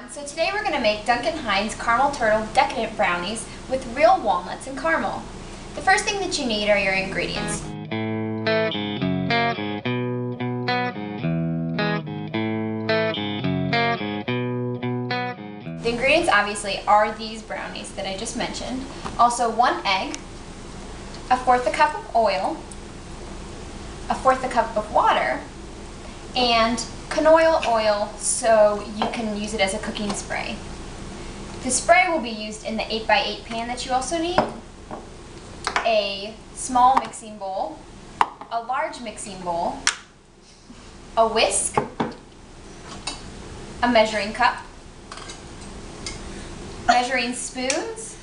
everyone, so today we're going to make Duncan Hines Caramel Turtle Decadent Brownies with real walnuts and caramel. The first thing that you need are your ingredients. The ingredients obviously are these brownies that I just mentioned. Also 1 egg, 1/4 cup of oil, 1/4 cup of water, and canola oil so you can use it as a cooking spray. The spray will be used in the 8x8 pan that you also need, a small mixing bowl, a large mixing bowl, a whisk, a measuring cup, measuring spoons,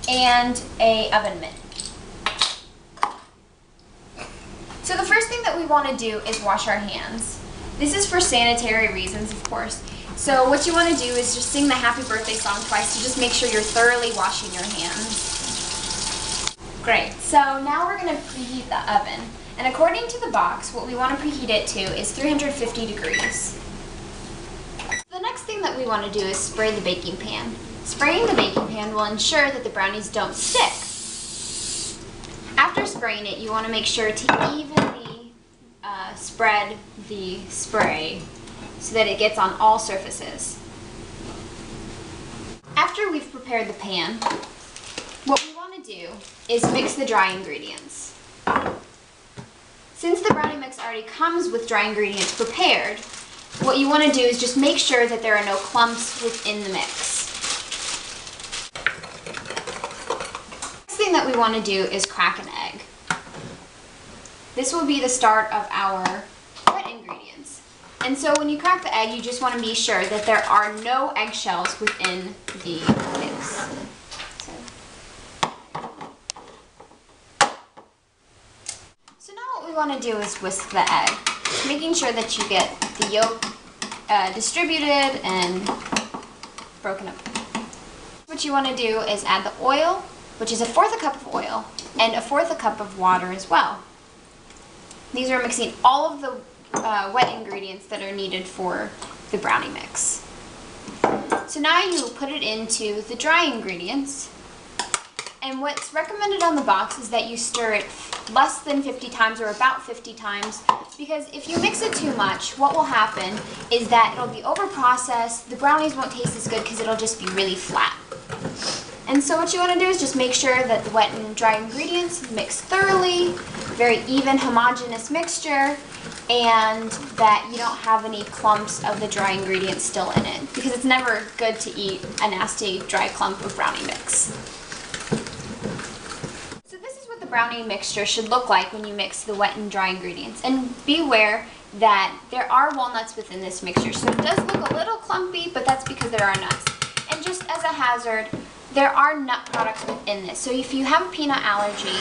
and a oven mitt. So the first thing that we want to do is wash our hands. This is for sanitary reasons, of course. So what you want to do is just sing the happy birthday song twice to just make sure you're thoroughly washing your hands. Great, so now we're going to preheat the oven. And according to the box, what we want to preheat it to is 350 degrees. The next thing that we want to do is spray the baking pan. Spraying the baking pan will ensure that the brownies don't stick. After spraying it, you want to make sure to evenly spread the spray so that it gets on all surfaces. After we've prepared the pan, what we want to do is mix the dry ingredients. Since the brownie mix already comes with dry ingredients prepared, what you want to do is just make sure that there are no clumps within the mix. That we want to do is crack an egg. This will be the start of our wet ingredients. And so when you crack the egg, you just want to be sure that there are no eggshells within the mix. So now what we want to do is whisk the egg, making sure that you get the yolk distributed and broken up. What you want to do is add the oil, which is 1/4 cup of oil, and 1/4 cup of water as well. These are mixing all of the wet ingredients that are needed for the brownie mix. So now you put it into the dry ingredients, and what's recommended on the box is that you stir it less than 50 times or about 50 times, because if you mix it too much, what will happen is that it'll be over-processed, the brownies won't taste as good because it'll just be really flat. And so what you want to do is just make sure that the wet and dry ingredients mix thoroughly, very even, homogeneous mixture, and that you don't have any clumps of the dry ingredients still in it, because it's never good to eat a nasty dry clump of brownie mix. So this is what the brownie mixture should look like when you mix the wet and dry ingredients. And be aware that there are walnuts within this mixture, so it does look a little clumpy, but that's because there are nuts. And just as a hazard, there are nut products within this, so if you have a peanut allergy,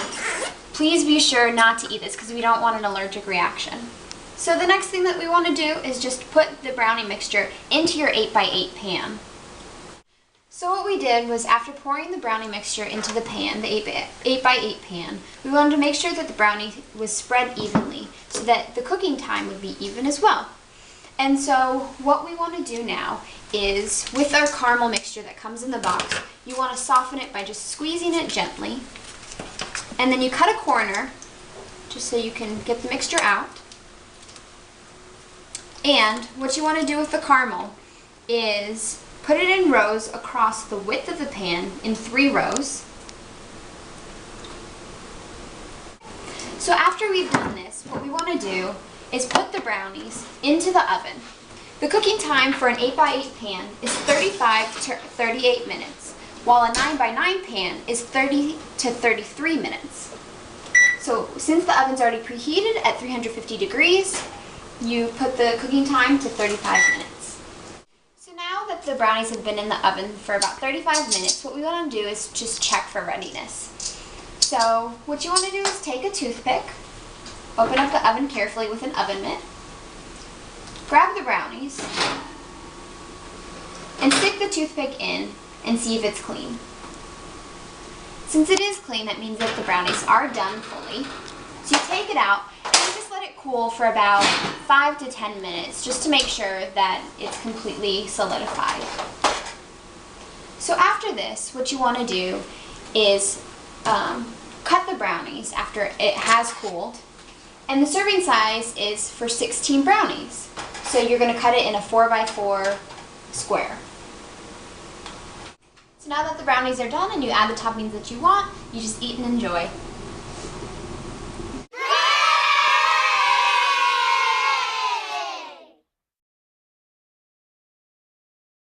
please be sure not to eat this because we don't want an allergic reaction. So the next thing that we want to do is just put the brownie mixture into your 8x8 pan. So what we did was, after pouring the brownie mixture into the pan, the 8x8 pan, we wanted to make sure that the brownie was spread evenly so that the cooking time would be even as well. And so what we want to do now is, with our caramel mixture that comes in the box, you want to soften it by just squeezing it gently. And then you cut a corner just so you can get the mixture out. And what you want to do with the caramel is put it in rows across the width of the pan in 3 rows. So after we've done this, what we want to do is put the brownies into the oven. The cooking time for an 8x8 pan is 35 to 38 minutes, while a 9x9 pan is 30 to 33 minutes. So since the oven's already preheated at 350 degrees, you put the cooking time to 35 minutes. So now that the brownies have been in the oven for about 35 minutes, what we want to do is just check for readiness. So what you want to do is take a toothpick, open up the oven carefully with an oven mitt, grab the brownies, and stick the toothpick in and see if it's clean. Since it is clean, that means that the brownies are done fully. So you take it out and just let it cool for about 5 to 10 minutes just to make sure that it's completely solidified. So after this, what you want to do is cut the brownies after it has cooled. And the serving size is for 16 brownies. So you're going to cut it in a 4x4 square. So now that the brownies are done and you add the toppings that you want, you just eat and enjoy.